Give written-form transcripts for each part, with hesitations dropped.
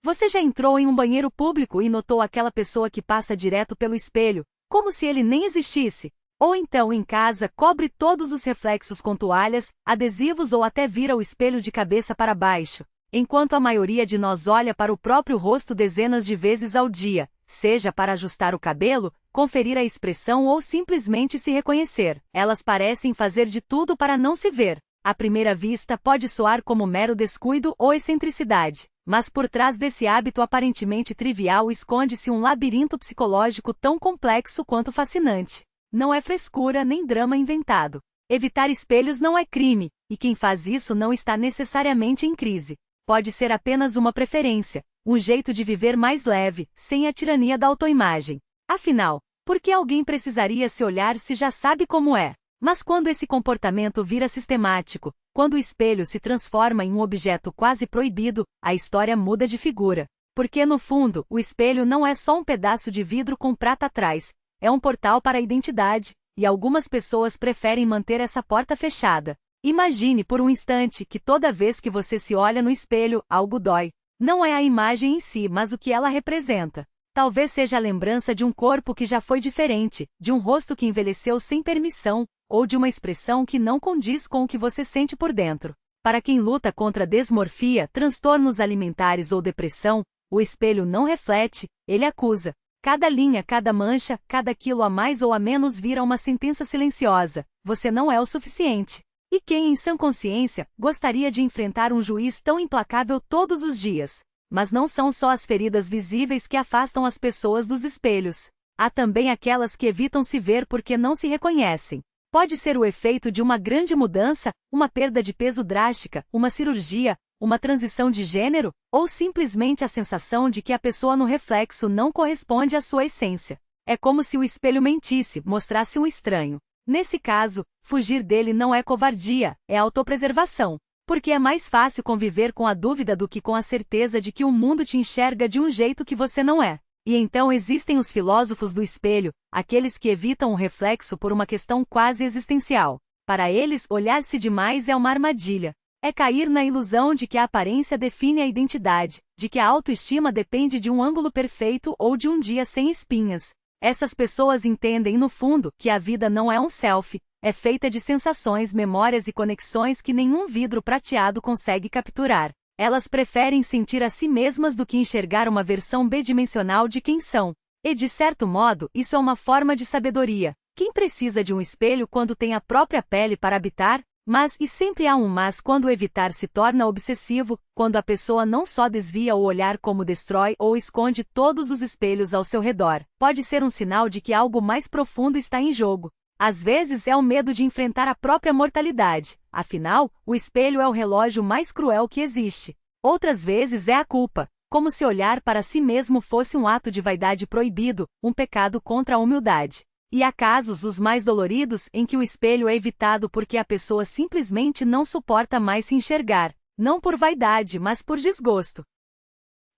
Você já entrou em um banheiro público e notou aquela pessoa que passa direto pelo espelho, como se ele nem existisse? Ou então, em casa, cobre todos os reflexos com toalhas, adesivos ou até vira o espelho de cabeça para baixo, enquanto a maioria de nós olha para o próprio rosto dezenas de vezes ao dia, seja para ajustar o cabelo, conferir a expressão ou simplesmente se reconhecer. Elas parecem fazer de tudo para não se ver. À primeira vista pode soar como mero descuido ou excentricidade, mas por trás desse hábito aparentemente trivial esconde-se um labirinto psicológico tão complexo quanto fascinante. Não é frescura nem drama inventado. Evitar espelhos não é crime, e quem faz isso não está necessariamente em crise. Pode ser apenas uma preferência, um jeito de viver mais leve, sem a tirania da autoimagem. Afinal, por que alguém precisaria se olhar se já sabe como é? Mas quando esse comportamento vira sistemático, quando o espelho se transforma em um objeto quase proibido, a história muda de figura. Porque no fundo, o espelho não é só um pedaço de vidro com prata atrás, é um portal para a identidade, e algumas pessoas preferem manter essa porta fechada. Imagine por um instante que toda vez que você se olha no espelho, algo dói. Não é a imagem em si, mas o que ela representa. Talvez seja a lembrança de um corpo que já foi diferente, de um rosto que envelheceu sem permissão, ou de uma expressão que não condiz com o que você sente por dentro. Para quem luta contra desmorfia, transtornos alimentares ou depressão, o espelho não reflete, ele acusa. Cada linha, cada mancha, cada quilo a mais ou a menos vira uma sentença silenciosa. Você não é o suficiente. E quem, em sã consciência, gostaria de enfrentar um juiz tão implacável todos os dias? Mas não são só as feridas visíveis que afastam as pessoas dos espelhos. Há também aquelas que evitam se ver porque não se reconhecem. Pode ser o efeito de uma grande mudança, uma perda de peso drástica, uma cirurgia, uma transição de gênero, ou simplesmente a sensação de que a pessoa no reflexo não corresponde à sua essência. É como se o espelho mentisse, mostrasse um estranho. Nesse caso, fugir dele não é covardia, é autopreservação. Porque é mais fácil conviver com a dúvida do que com a certeza de que o mundo te enxerga de um jeito que você não é. E então existem os filósofos do espelho, aqueles que evitam o reflexo por uma questão quase existencial. Para eles, olhar-se demais é uma armadilha. É cair na ilusão de que a aparência define a identidade, de que a autoestima depende de um ângulo perfeito ou de um dia sem espinhas. Essas pessoas entendem, no fundo, que a vida não é um selfie, é feita de sensações, memórias e conexões que nenhum vidro prateado consegue capturar. Elas preferem sentir a si mesmas do que enxergar uma versão bidimensional de quem são. E, de certo modo, isso é uma forma de sabedoria. Quem precisa de um espelho quando tem a própria pele para habitar? Mas, e sempre há um mas quando evitar se torna obsessivo, quando a pessoa não só desvia o olhar como destrói ou esconde todos os espelhos ao seu redor. Pode ser um sinal de que algo mais profundo está em jogo. Às vezes é o medo de enfrentar a própria mortalidade, afinal, o espelho é o relógio mais cruel que existe. Outras vezes é a culpa, como se olhar para si mesmo fosse um ato de vaidade proibido, um pecado contra a humildade. E há casos, os mais doloridos, em que o espelho é evitado porque a pessoa simplesmente não suporta mais se enxergar, não por vaidade, mas por desgosto.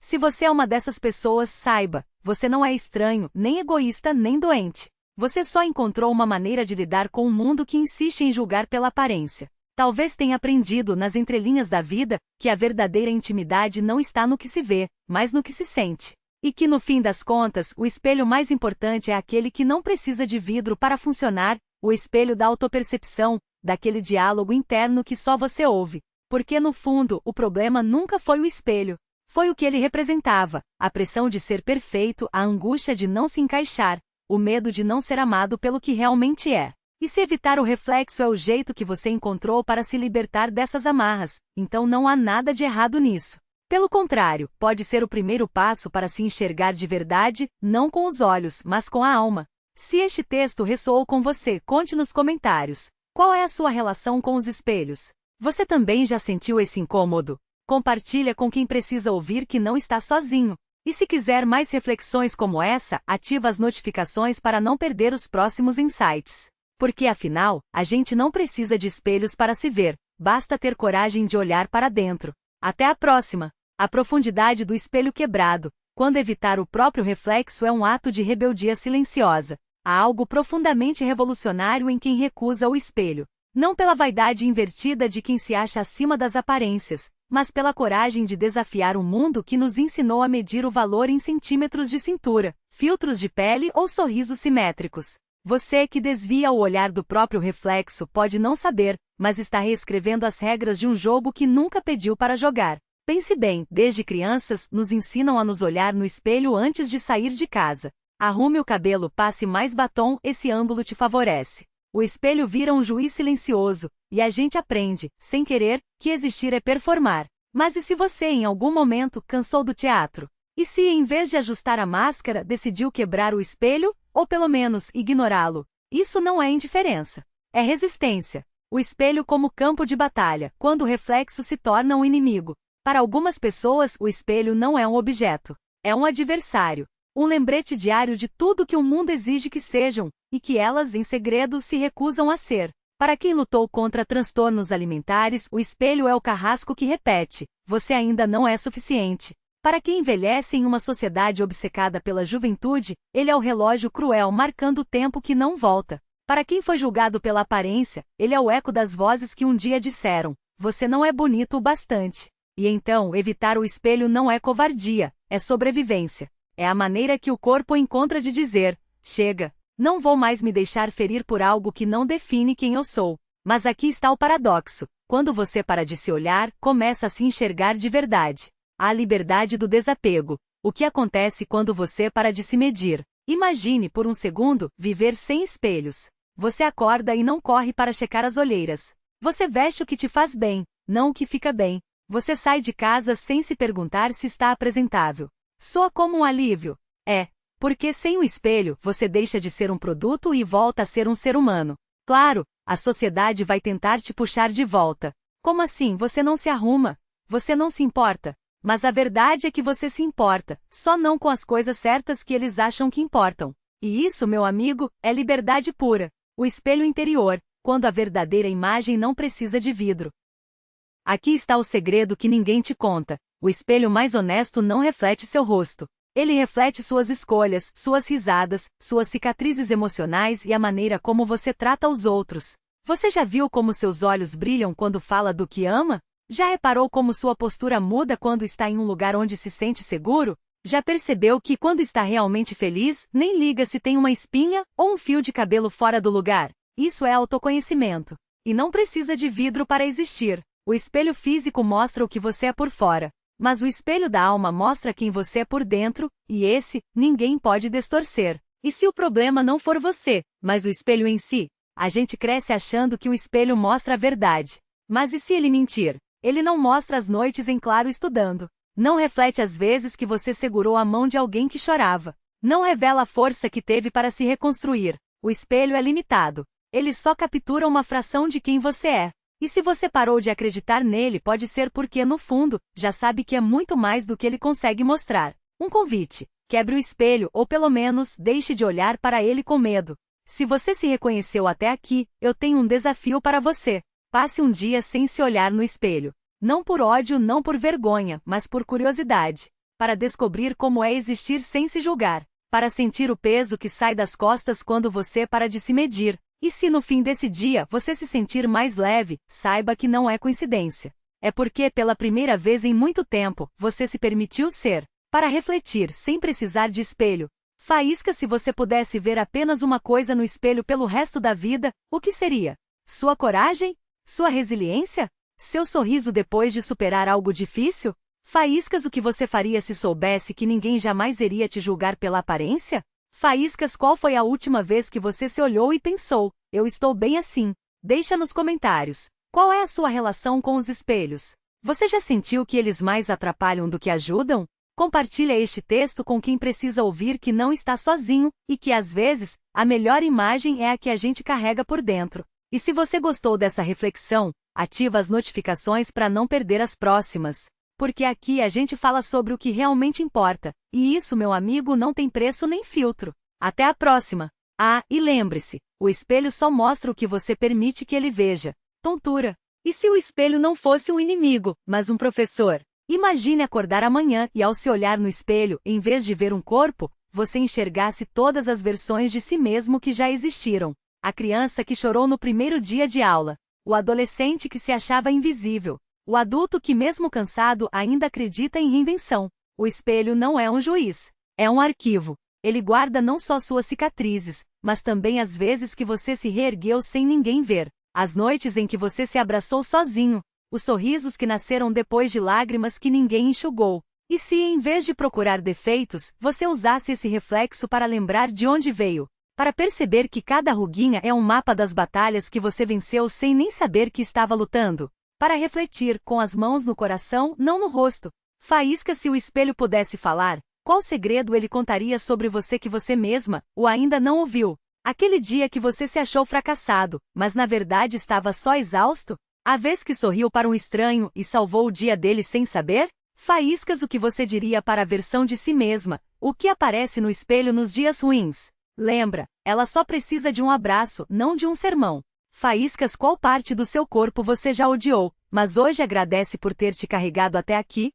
Se você é uma dessas pessoas, saiba, você não é estranho, nem egoísta, nem doente. Você só encontrou uma maneira de lidar com um mundo que insiste em julgar pela aparência. Talvez tenha aprendido nas entrelinhas da vida que a verdadeira intimidade não está no que se vê, mas no que se sente. E que no fim das contas, o espelho mais importante é aquele que não precisa de vidro para funcionar, o espelho da autopercepção, daquele diálogo interno que só você ouve. Porque no fundo, o problema nunca foi o espelho. Foi o que ele representava, a pressão de ser perfeito, a angústia de não se encaixar, o medo de não ser amado pelo que realmente é. E se evitar o reflexo é o jeito que você encontrou para se libertar dessas amarras, então não há nada de errado nisso. Pelo contrário, pode ser o primeiro passo para se enxergar de verdade, não com os olhos, mas com a alma. Se este texto ressoou com você, conte nos comentários. Qual é a sua relação com os espelhos? Você também já sentiu esse incômodo? Compartilha com quem precisa ouvir que não está sozinho. E se quiser mais reflexões como essa, ativa as notificações para não perder os próximos insights. Porque afinal, a gente não precisa de espelhos para se ver, basta ter coragem de olhar para dentro. Até a próxima! A profundidade do espelho quebrado, quando evitar o próprio reflexo é um ato de rebeldia silenciosa. Há algo profundamente revolucionário em quem recusa o espelho. Não pela vaidade invertida de quem se acha acima das aparências, mas pela coragem de desafiar um mundo que nos ensinou a medir o valor em centímetros de cintura, filtros de pele ou sorrisos simétricos. Você que desvia o olhar do próprio reflexo pode não saber, mas está reescrevendo as regras de um jogo que nunca pediu para jogar. Pense bem, desde crianças, nos ensinam a nos olhar no espelho antes de sair de casa. Arrume o cabelo, passe mais batom, esse ângulo te favorece. O espelho vira um juiz silencioso, e a gente aprende, sem querer, que existir é performar. Mas e se você em algum momento cansou do teatro? E se em vez de ajustar a máscara, decidiu quebrar o espelho, ou pelo menos ignorá-lo? Isso não é indiferença. É resistência. O espelho como campo de batalha, quando o reflexo se torna um inimigo. Para algumas pessoas, o espelho não é um objeto. É um adversário. Um lembrete diário de tudo que o mundo exige que sejam, e que elas, em segredo, se recusam a ser. Para quem lutou contra transtornos alimentares, o espelho é o carrasco que repete: você ainda não é suficiente. Para quem envelhece em uma sociedade obcecada pela juventude, ele é o relógio cruel marcando o tempo que não volta. Para quem foi julgado pela aparência, ele é o eco das vozes que um dia disseram: você não é bonito o bastante. E então, evitar o espelho não é covardia, é sobrevivência. É a maneira que o corpo encontra de dizer: chega, não vou mais me deixar ferir por algo que não define quem eu sou. Mas aqui está o paradoxo: quando você para de se olhar, começa a se enxergar de verdade. A liberdade do desapego. O que acontece quando você para de se medir? Imagine por um segundo viver sem espelhos. Você acorda e não corre para checar as olheiras. Você veste o que te faz bem, não o que fica bem. Você sai de casa sem se perguntar se está apresentável. Soa como um alívio. É, porque sem o espelho, você deixa de ser um produto e volta a ser um ser humano. Claro, a sociedade vai tentar te puxar de volta. Como assim você não se arruma? Você não se importa? Mas a verdade é que você se importa, só não com as coisas certas que eles acham que importam. E isso, meu amigo, é liberdade pura. O espelho interior, quando a verdadeira imagem não precisa de vidro. Aqui está o segredo que ninguém te conta. O espelho mais honesto não reflete seu rosto. Ele reflete suas escolhas, suas risadas, suas cicatrizes emocionais e a maneira como você trata os outros. Você já viu como seus olhos brilham quando fala do que ama? Já reparou como sua postura muda quando está em um lugar onde se sente seguro? Já percebeu que quando está realmente feliz, nem liga se tem uma espinha ou um fio de cabelo fora do lugar? Isso é autoconhecimento. E não precisa de vidro para existir. O espelho físico mostra o que você é por fora. Mas o espelho da alma mostra quem você é por dentro, e esse, ninguém pode distorcer. E se o problema não for você, mas o espelho em si? A gente cresce achando que o espelho mostra a verdade. Mas e se ele mentir? Ele não mostra as noites em claro estudando. Não reflete as vezes que você segurou a mão de alguém que chorava. Não revela a força que teve para se reconstruir. O espelho é limitado. Ele só captura uma fração de quem você é. E se você parou de acreditar nele, pode ser porque, no fundo, já sabe que é muito mais do que ele consegue mostrar. Um convite: quebre o espelho ou, pelo menos, deixe de olhar para ele com medo. Se você se reconheceu até aqui, eu tenho um desafio para você. Passe um dia sem se olhar no espelho. Não por ódio, não por vergonha, mas por curiosidade. Para descobrir como é existir sem se julgar. Para sentir o peso que sai das costas quando você para de se medir. E se no fim desse dia você se sentir mais leve, saiba que não é coincidência. É porque, pela primeira vez em muito tempo, você se permitiu ser. Para refletir, sem precisar de espelho. Faísca: se você pudesse ver apenas uma coisa no espelho pelo resto da vida, o que seria? Sua coragem? Sua resiliência? Seu sorriso depois de superar algo difícil? Faíscas: o que você faria se soubesse que ninguém jamais iria te julgar pela aparência? Faíscas: qual foi a última vez que você se olhou e pensou: eu estou bem assim? Deixa nos comentários. Qual é a sua relação com os espelhos? Você já sentiu que eles mais atrapalham do que ajudam? Compartilha este texto com quem precisa ouvir que não está sozinho, e que às vezes, a melhor imagem é a que a gente carrega por dentro. E se você gostou dessa reflexão, ativa as notificações para não perder as próximas. Porque aqui a gente fala sobre o que realmente importa, e isso, meu amigo, não tem preço nem filtro. Até a próxima! Ah, e lembre-se, o espelho só mostra o que você permite que ele veja. Tontura! E se o espelho não fosse um inimigo, mas um professor? Imagine acordar amanhã e, ao se olhar no espelho, em vez de ver um corpo, você enxergasse todas as versões de si mesmo que já existiram. A criança que chorou no primeiro dia de aula. O adolescente que se achava invisível. O adulto que mesmo cansado ainda acredita em reinvenção. O espelho não é um juiz. É um arquivo. Ele guarda não só suas cicatrizes, mas também as vezes que você se reergueu sem ninguém ver. As noites em que você se abraçou sozinho. Os sorrisos que nasceram depois de lágrimas que ninguém enxugou. E se, em vez de procurar defeitos, você usasse esse reflexo para lembrar de onde veio? Para perceber que cada ruguinha é um mapa das batalhas que você venceu sem nem saber que estava lutando? Para refletir, com as mãos no coração, não no rosto. Faísca. Se o espelho pudesse falar, qual segredo ele contaria sobre você que você mesma, ou ainda não ouviu? Aquele dia que você se achou fracassado, mas na verdade estava só exausto? A vez que sorriu para um estranho e salvou o dia dele sem saber? Faíscas. O que você diria para a versão de si mesma, o que aparece no espelho nos dias ruins? Lembra, ela só precisa de um abraço, não de um sermão. Faíscas. Qual parte do seu corpo você já odiou, mas hoje agradece por ter te carregado até aqui?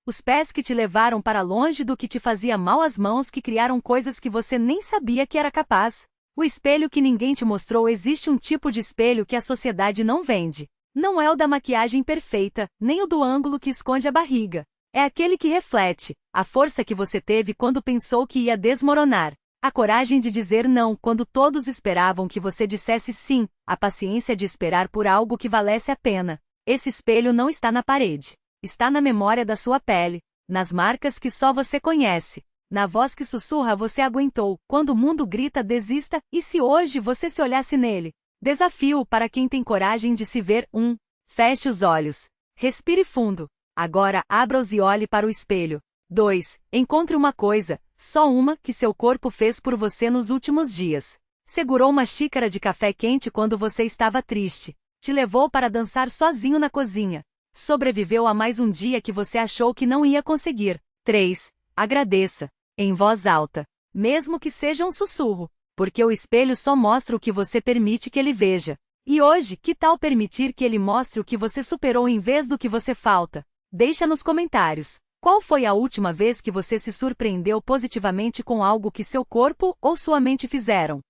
Os pés que te levaram para longe do que te fazia mal, as mãos que criaram coisas que você nem sabia que era capaz. O espelho que ninguém te mostrou. Existe um tipo de espelho que a sociedade não vende. Não é o da maquiagem perfeita, nem o do ângulo que esconde a barriga. É aquele que reflete a força que você teve quando pensou que ia desmoronar. A coragem de dizer não quando todos esperavam que você dissesse sim, a paciência de esperar por algo que valesse a pena. Esse espelho não está na parede. Está na memória da sua pele, nas marcas que só você conhece, na voz que sussurra você aguentou, quando o mundo grita desista, e se hoje você se olhasse nele? Desafio para quem tem coragem de se ver. 1. Feche os olhos. Respire fundo. Agora abra-os e olhe para o espelho. 2. Encontre uma coisa, só uma, que seu corpo fez por você nos últimos dias. Segurou uma xícara de café quente quando você estava triste. Te levou para dançar sozinho na cozinha. Sobreviveu a mais um dia que você achou que não ia conseguir. 3. Agradeça. Em voz alta. Mesmo que seja um sussurro. Porque o espelho só mostra o que você permite que ele veja. E hoje, que tal permitir que ele mostre o que você superou em vez do que você falta? Deixa nos comentários. Qual foi a última vez que você se surpreendeu positivamente com algo que seu corpo ou sua mente fizeram?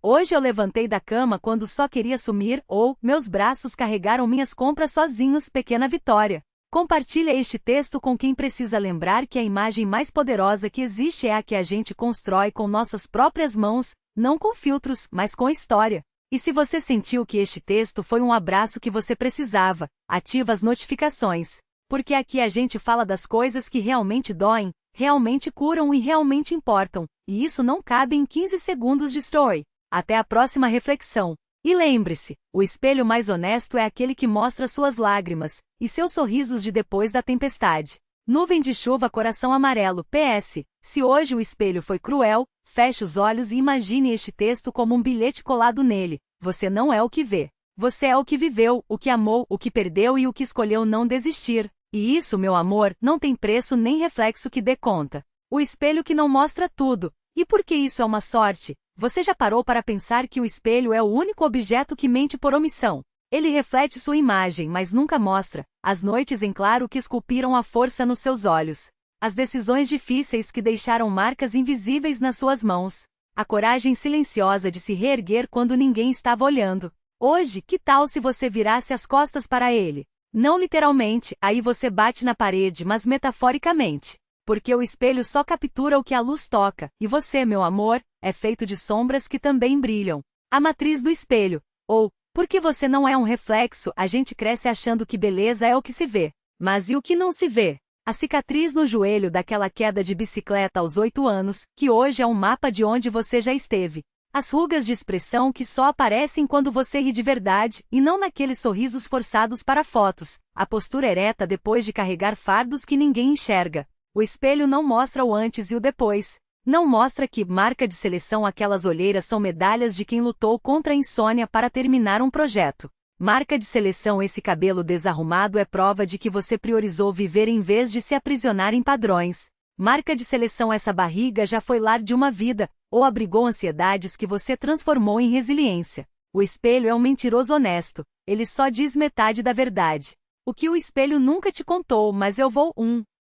Hoje eu levantei da cama quando só queria sumir, ou meus braços carregaram minhas compras sozinhos. Pequena vitória. Compartilha este texto com quem precisa lembrar que a imagem mais poderosa que existe é a que a gente constrói com nossas próprias mãos, não com filtros, mas com história. E se você sentiu que este texto foi um abraço que você precisava, ativa as notificações. Porque aqui a gente fala das coisas que realmente doem, realmente curam e realmente importam, e isso não cabe em 15 segundos de story. Até a próxima reflexão. E lembre-se, o espelho mais honesto é aquele que mostra suas lágrimas e seus sorrisos de depois da tempestade. Nuvem de chuva, coração amarelo. PS. Se hoje o espelho foi cruel, feche os olhos e imagine este texto como um bilhete colado nele. Você não é o que vê. Você é o que viveu, o que amou, o que perdeu e o que escolheu não desistir. E isso, meu amor, não tem preço nem reflexo que dê conta. O espelho que não mostra tudo. E por que isso é uma sorte? Você já parou para pensar que o espelho é o único objeto que mente por omissão? Ele reflete sua imagem, mas nunca mostra as noites em claro que esculpiram a força nos seus olhos, as decisões difíceis que deixaram marcas invisíveis nas suas mãos, a coragem silenciosa de se reerguer quando ninguém estava olhando. Hoje, que tal se você virasse as costas para ele? Não literalmente, aí você bate na parede, mas metaforicamente. Porque o espelho só captura o que a luz toca, e você, meu amor, é feito de sombras que também brilham. A matriz do espelho. Ou, porque você não é um reflexo, a gente cresce achando que beleza é o que se vê. Mas e o que não se vê? A cicatriz no joelho daquela queda de bicicleta aos 8 anos, que hoje é um mapa de onde você já esteve. As rugas de expressão que só aparecem quando você ri de verdade, e não naqueles sorrisos forçados para fotos. A postura ereta depois de carregar fardos que ninguém enxerga. O espelho não mostra o antes e o depois. Não mostra que, marca de seleção, aquelas olheiras são medalhas de quem lutou contra a insônia para terminar um projeto. Marca de seleção, esse cabelo desarrumado é prova de que você priorizou viver em vez de se aprisionar em padrões. Marca de seleção, essa barriga já foi lar de uma vida, ou abrigou ansiedades que você transformou em resiliência. O espelho é um mentiroso honesto, ele só diz metade da verdade. O que o espelho nunca te contou, mas eu vou.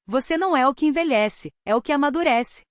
Você não é o que envelhece, é o que amadurece.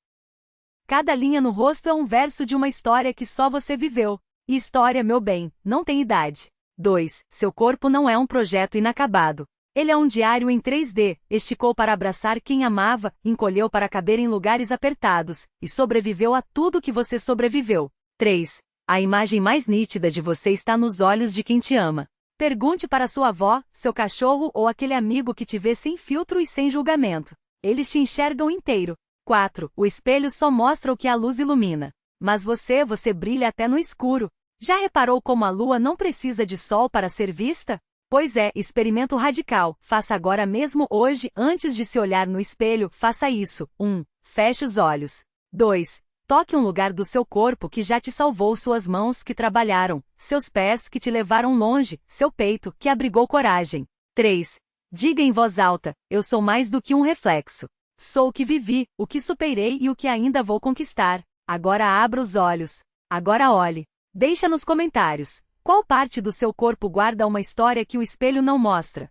Cada linha no rosto é um verso de uma história que só você viveu. E história, meu bem, não tem idade. 2. Seu corpo não é um projeto inacabado. Ele é um diário em 3D, esticou para abraçar quem amava, encolheu para caber em lugares apertados, e sobreviveu a tudo que você sobreviveu. 3. A imagem mais nítida de você está nos olhos de quem te ama. Pergunte para sua avó, seu cachorro ou aquele amigo que te vê sem filtro e sem julgamento. Eles te enxergam inteiro. 4. O espelho só mostra o que a luz ilumina. Mas você brilha até no escuro. Já reparou como a lua não precisa de sol para ser vista? Pois é, experimento radical. Faça agora mesmo hoje, antes de se olhar no espelho, faça isso. 1. Feche os olhos. 2. Toque um lugar do seu corpo que já te salvou, suas mãos que trabalharam, seus pés que te levaram longe, seu peito que abrigou coragem. 3. Diga em voz alta, eu sou mais do que um reflexo. Sou o que vivi, o que superei e o que ainda vou conquistar. Agora abra os olhos. Agora olhe. Deixa nos comentários. Qual parte do seu corpo guarda uma história que o espelho não mostra?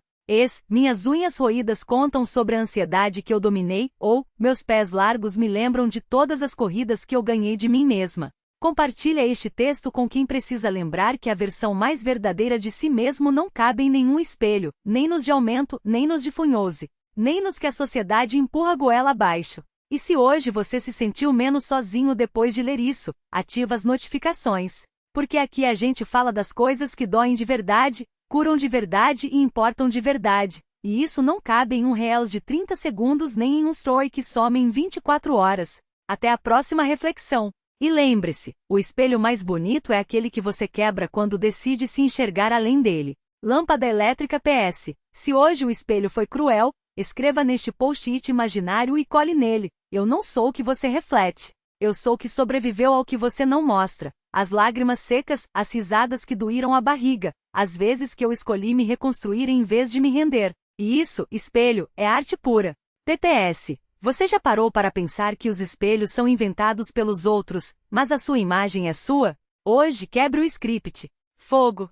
Minhas unhas roídas contam sobre a ansiedade que eu dominei, ou, meus pés largos me lembram de todas as corridas que eu ganhei de mim mesma. Compartilhe este texto com quem precisa lembrar que a versão mais verdadeira de si mesmo não cabe em nenhum espelho, nem nos de aumento, nem nos de funhose, nem nos que a sociedade empurra goela abaixo. E se hoje você se sentiu menos sozinho depois de ler isso, ativa as notificações. Porque aqui a gente fala das coisas que doem de verdade, curam de verdade e importam de verdade. E isso não cabe em um Reels de 30 segundos nem em um story que some em 24 horas. Até a próxima reflexão. E lembre-se, o espelho mais bonito é aquele que você quebra quando decide se enxergar além dele. Lâmpada elétrica PS. Se hoje o espelho foi cruel, escreva neste post-it imaginário e cole nele. Eu não sou o que você reflete. Eu sou o que sobreviveu ao que você não mostra. As lágrimas secas, as risadas que doíram a barriga, as vezes que eu escolhi me reconstruir em vez de me render. E isso, espelho, é arte pura. PPS. Você já parou para pensar que os espelhos são inventados pelos outros, mas a sua imagem é sua? Hoje quebre o script. Fogo.